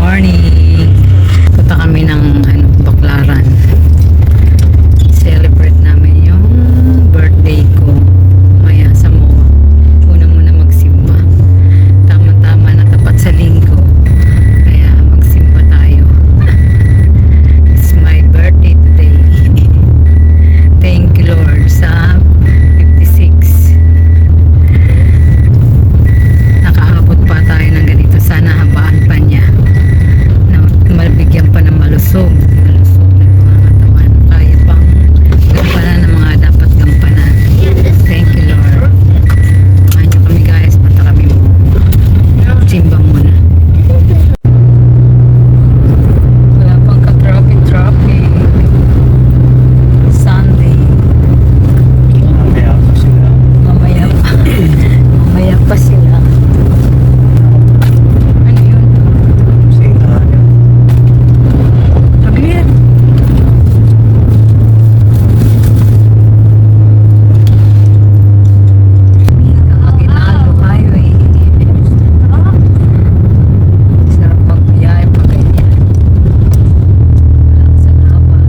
morning. Punta kami ng Baclaran. Celebrate namin yung birthday ko. Maya sa MOA. Una muna magsimba. Tama-tama na tapat sa linggo. Kaya magsimba tayo. It's my birthday today. Thank you Lord sa 56. Nakaabot pa tayo ng ganito. Sana habaan pa niya. Na mabigyan pa ng malusog. Malusog ng mga katawan. Kaya pang gampanan ng mga dapat gampanan. Thank you Lord. Samahan niyo kami guys. Punta kami simba muna. Wala pang ka-traffic. Sunday. Mamaya pa sila. Mamaya pa. Mamaya pa sila. Ano yun? Sinahan yun. Aglit. Aguinaldo Highway. Sarap magbiyahe pa ganyan. Walang sanapan.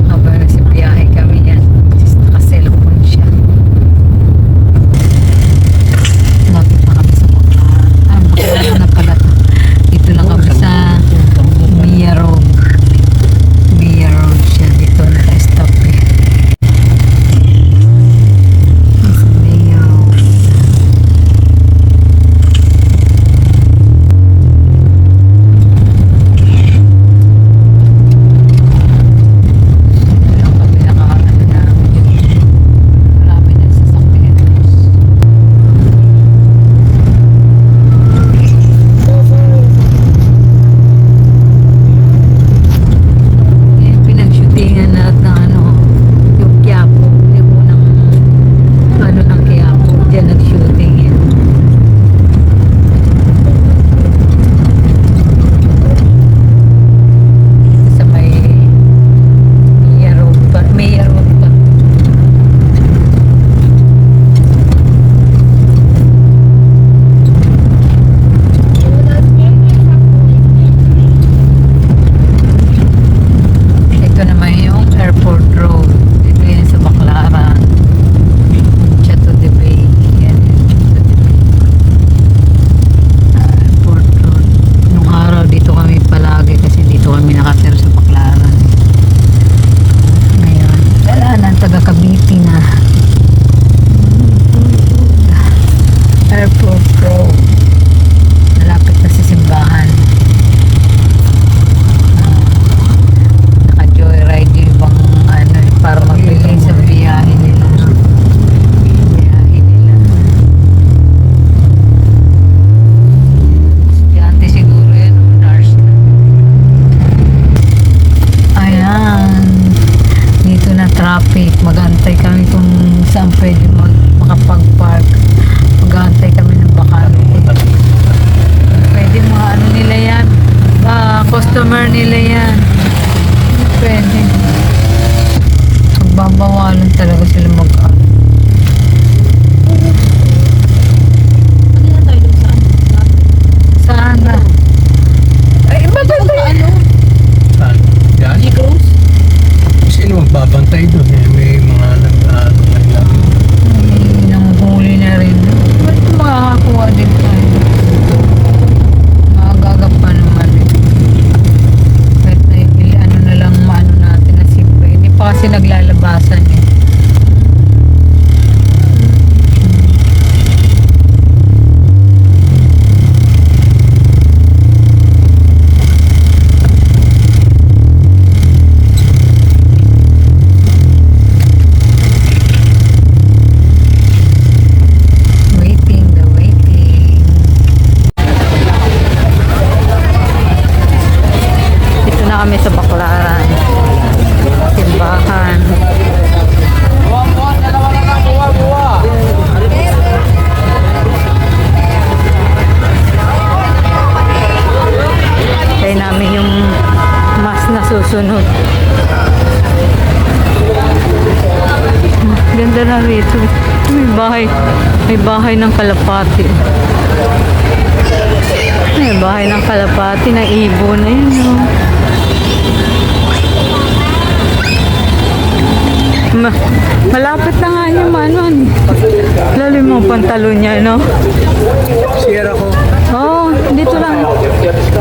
Habang nagsibiyahe kami yan, naka-cellphone siya. Lapit na kami sa Baclaran. Baclaran na pala to. Dito lang kami sa Mia Road. Mia Road siya. Dito naka-stop eh. Sa Mia Road. Lang kami nakaano namin. Marami ng sasakyan. Yung pinag-shootingan natin ng yung Quiapo, yung unang ng Quiapo, dyan nag-shooting yan. Sa may Mia Road pa. Ito naman yung Airport Road. Ito yan sa Baclaran. Chateau de Bay. Yan yung Chateau de Bay. Airport Road. Nung araw dito kami palagi kasi dito kami nakatira sa Baclaran. Ngayon, wala na, taga Cavite na. Airport Road. Malapit na sa simbahan. Naka-joyride yung ibang para mabilis sa biyahe nila. Biyahe nila. Estudyante siguro yan, nurse. Ayan. Dito na traffic. Mag-antay kami kung saan pwede makapag-park. Mag-antay kami ng bakante. Pwede mga nila yan. Customer nila yan. Pwede. Magbabawalan talaga sila mag-ano. Saan na? Ay, iba ba ba? Saan? Yan? Sino magbabantay doon eh? May mga nag-ano ngayon. Ay, nanghuli na rin. Ba't makakakuha din tayo? Makagagap pa naman eh. Kahit na na lang maano natin na simple. Hindi pa kasi naglalabasan eh. Waiting. Dito na kami sa Baclaran. Simbahan. pala rito. May bahay ng kalapati. May bahay ng kalapati ng ibon na yun. Oh. Malapit na nga niya manuan. Lalo yung mga pantalon niya, no? Sierra ko. Oo, dito lang.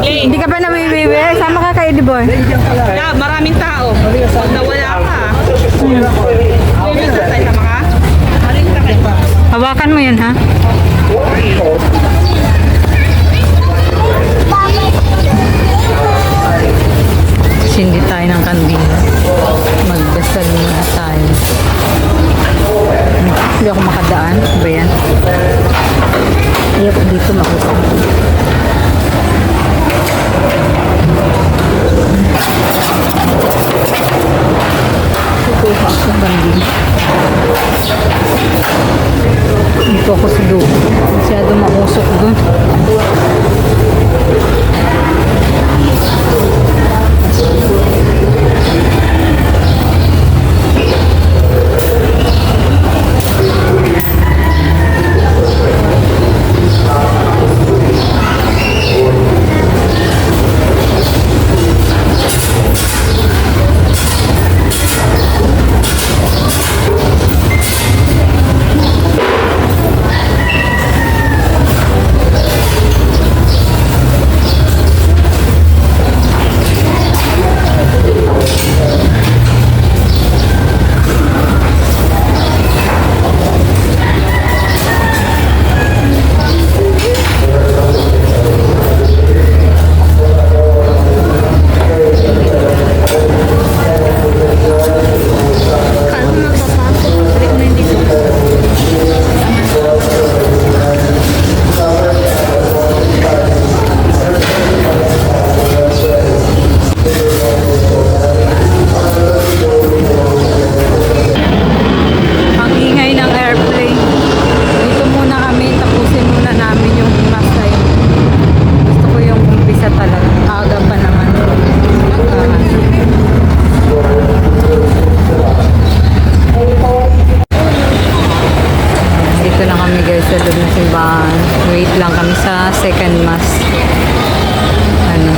Hindi ka pa nabibibi? Sama ka kay Ediboy. Yeah, maraming tao. Pag nawala ka. May tatay sama ka? Maling takay pa. Hawakan mo yan, ha? Sindi tayo ng kandila. Magdasal muna tayo. Hindi ako makadaan. Ba yan? Hindi ako dito makuha. Kukuha ako ng kandila. Dito ako sa loob. Masyado mausok doon. Ang ingay ng airplane. Dito muna kami, tapusin muna namin yung class na yun. Gusto ko yung umpisa talaga. Aga pa naman. Dito na kami guys sa loob ng simbahan. Wait lang kami sa second mass. Ano?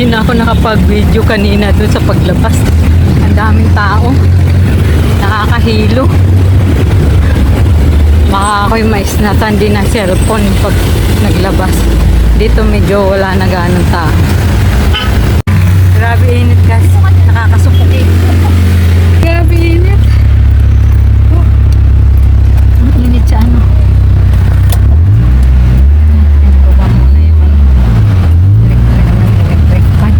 Hindi na ako nakapag-video kanina doon sa paglabas. Ang daming tao. Nakakahilo. Baka ako'y maisnatan din ng cellphone pag naglabas. Dito medyo wala na ganong tao. Grabe init guys. Nakakasukuti. Grabe init. Oh. Ang init sa ano. Baba muna yung ano. Electric fan.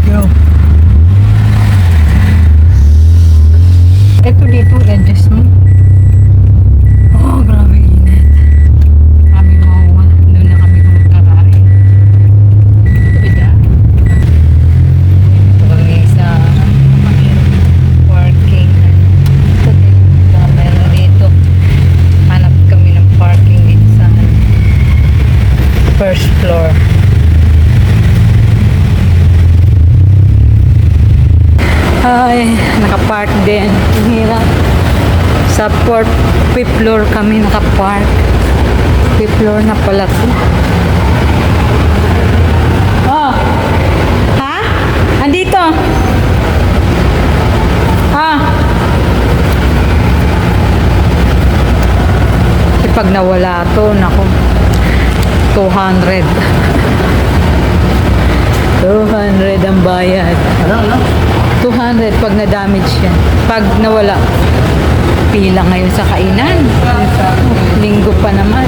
Yo. Ito dito, edges mo. Oh, grabe init. Kami mawa. Doon na kami kumakain. Ito kami sa parking. Ito din. Meron dito. Hanap kami ng parking dito sa first floor. Ay, nakapark din. Ang hirap. Sa fifth floor kami nakapark. Fifth floor na pala to. Oh! Ha? Andito! Ha? Eh, pag nawala to, naku. 200. 200 ang bayad. Ano? 200 pag na-damage yan. Pag nawala, pila ngayon sa kainan. Linggo pa naman.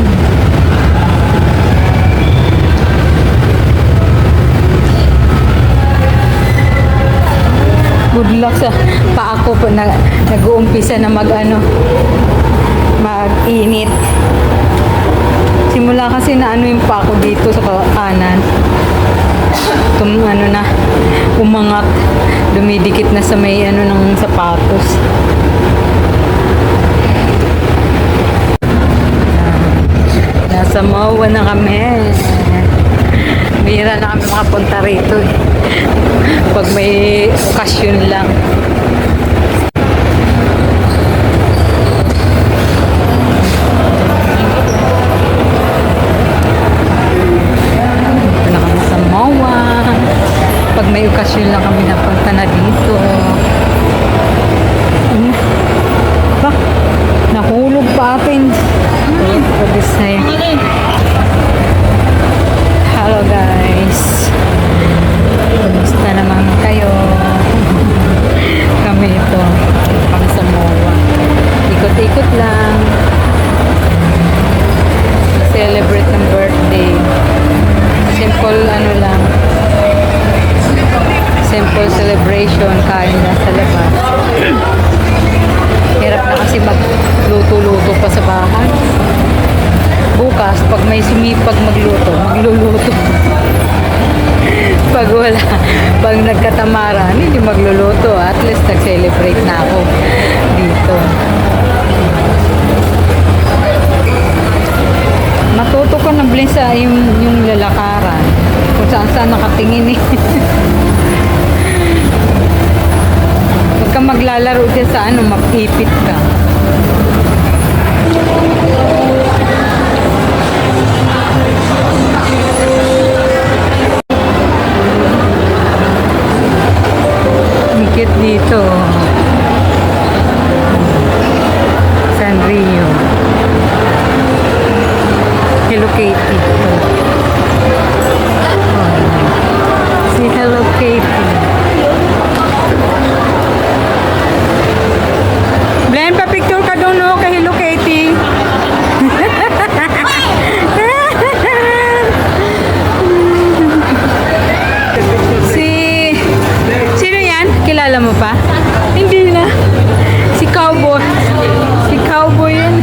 Good luck sa pa ako po na nag-uumpisa na mag-init. Simula kasi na ano yung pa ako dito sa kanan. Ano na, umangat, dumidikit na sa may ano ng sapatos. Nasa Mawa na kami. Bihira na kami makapunta rito eh. Pag may okasyon lang. Pag may okasyon lang kami napunta na dito. Ba? Nahulog pa atin. Hello guys. Kumusta naman kayo? Kami ito. Kami sa Mawa. Ikot-ikot lang. Celebrate ng birthday. Simple ano lang. Simple celebration, kain na sa labas. Hirap na kasi magluto-luto pa sa bahay. Bukas, pag may sumipag magluto, magluluto. Pag wala, pag nagkatamaran, hindi magluluto. At least nag-celebrate na ako dito. Matuto ko na blin sa yung lalakaran. Kung saan nakatingin eh. Huwag ka maglalaro dyan sa ano, mapipit ka. Ang cute dito. Sanrio. Hello Kitty. Si Hello Kitty. Glenn, pa-picture ka doon, no? Kay Hello Kitty. Sino yan? Kilala mo pa? Hindi na. Si Cowboy. Si Cowboy yun.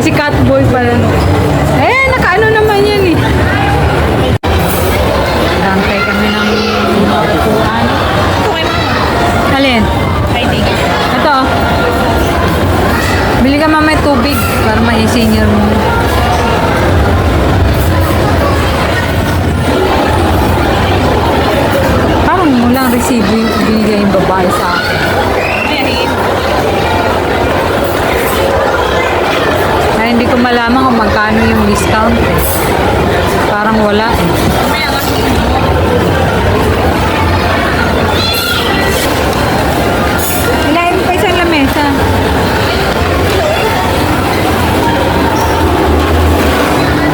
Si Catboy pala. Eh, nakaano naman yan eh. Rantay kami ng upuan. Alin? Ito. Bili ka mamay tubig para ma-senior mo. Parang mulang resibo yung binigay yung babae sa akin. discount eh. Parang wala eh. Hilahin pa isang lamesa.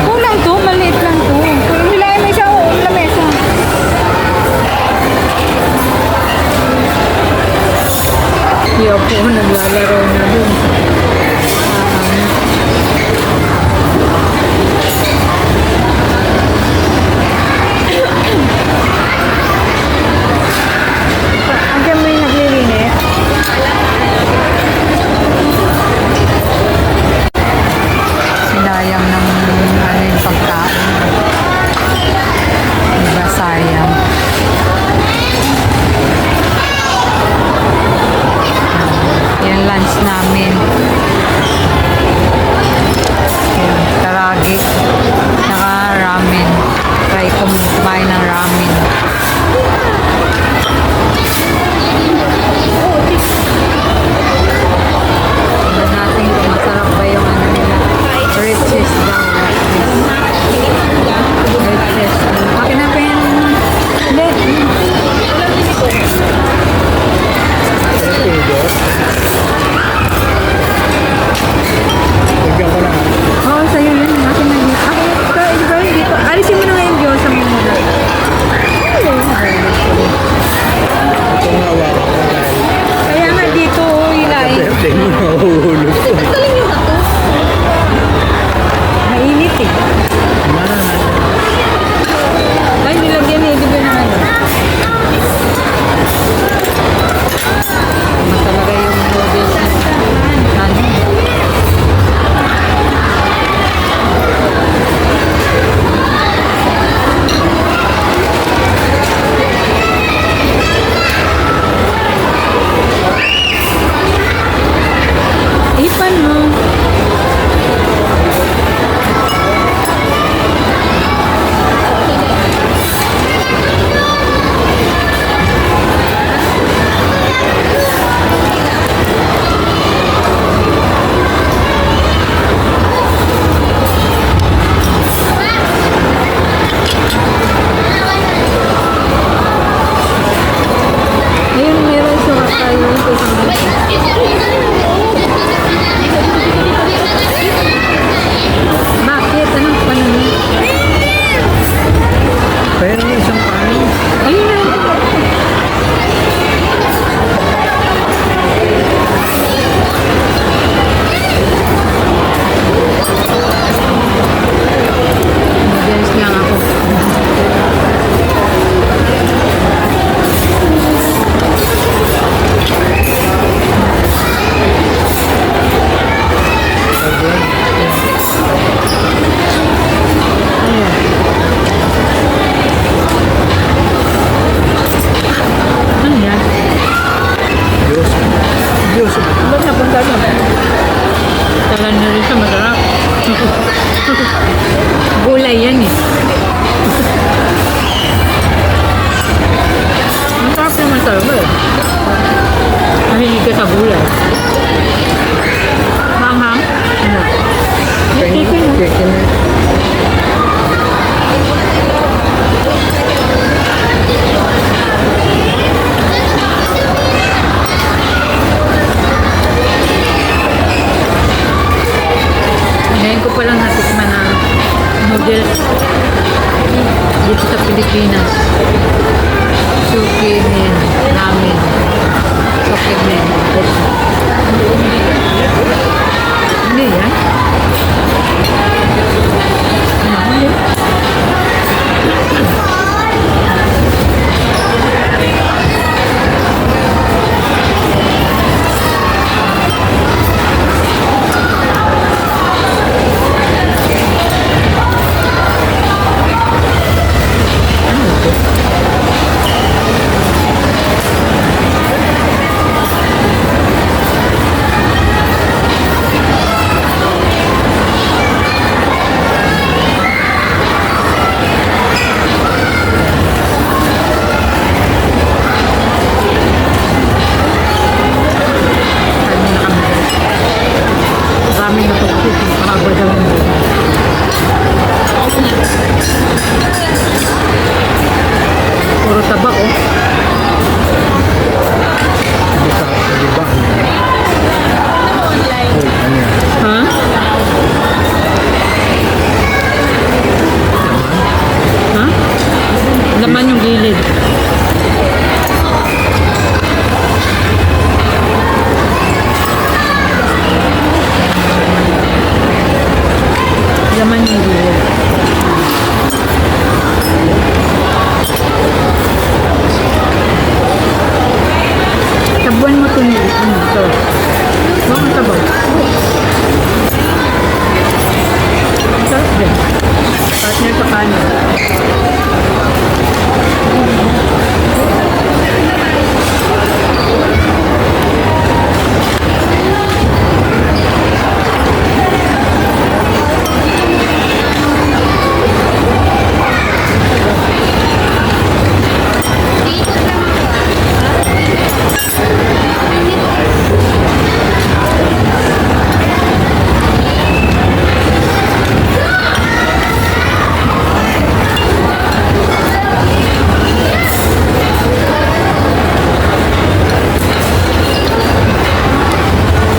Kulang to, maliit lang to. Hilahin mo isang lamesa. Yo po, naglalaro na dun. Hanggang may naglilinis. Sinayang ng ano yung pagkain. Diba sayang? Yan lunch namin. Yan, karagi. Saka ramen. Try ko kumain ng ramen. Tignan natin kung masarap ba yung ano nila. Riches daw. Riches. Akin na pa yan. Hindi. Bigyan ko na. Oo, sa'yo yun. Akin na dito. Akin, ito dito. Alisin mo na nga yung Diyos sa muna. Ito nga hawakan ko dahil. Kaya nga dito, hilay. Tingnan mo, mahuhulog ko. Mainit eh. Mana na. Ay, nilagyan eh. Di ba naman? Tama talaga yung noodles na ano. Ipan mo. Ayun, meron suka tayo. Bakit? Anong panahon? Pero isang paano. Ayun na. Noodles lang ako. Ano yan? Diyos. Diyos. Ba't napunta doon? Talan na rin siya, masarap. Gulay yan eh. Masarap naman talaga eh. Mahilig ka sa gulay. Manghang? Ano? Chicken. Chicken. Ngayon ko palang natikman na noodles dito sa Pilipinas. Suki men, ramen, suki men. Hindi yan? Ano? Puro tabak, oh. Di ba? Online. Uy, ano yan? Ha? Ha? Laman yung gilid. Laman yung gilid. Tabuan mo ito niyo. Ano ito? Huwag ang tabag. Sarap din. Partner sa kanin.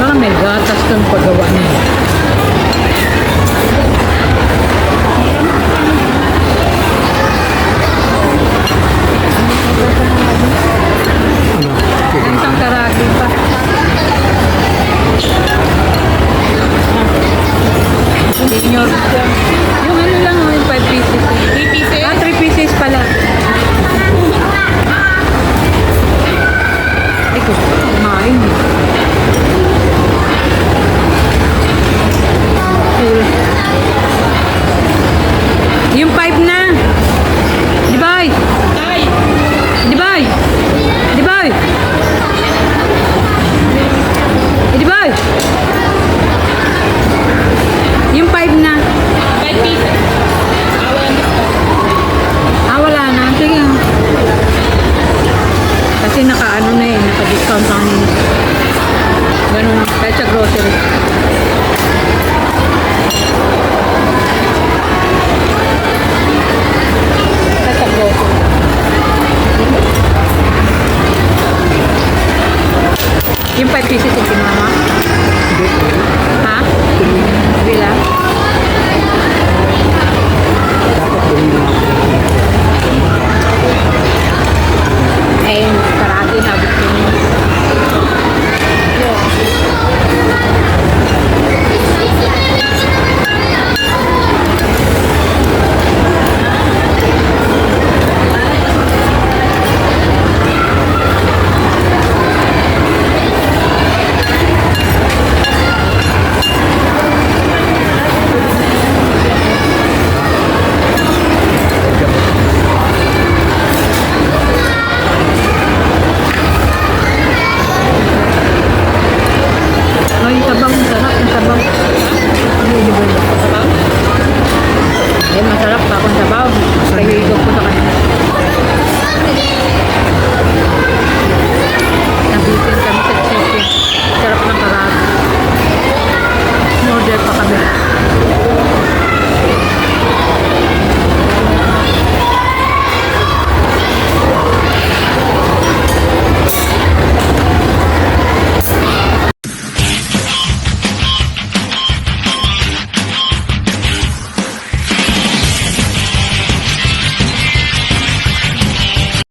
Parang may gatas kang paggawa niya. Ano? Chicken. Isang karagi pa. Senior. Yung ano lang, oh, yung 5 pieces. 3 pieces? Ah, 3 pieces pala. Ay, gusto ko kumain. Cool. Yung 5 na. Di ba? Tay! Di ba? Di ba? Di ba? Yung 5 na. 5 pieces. Walang discount. Ah, wala na. Sige. Kasi naka-ano na eh. Naka-discount ang ganun. Kahit sa grocery. Kahit sa grocery. Yung 5 pieces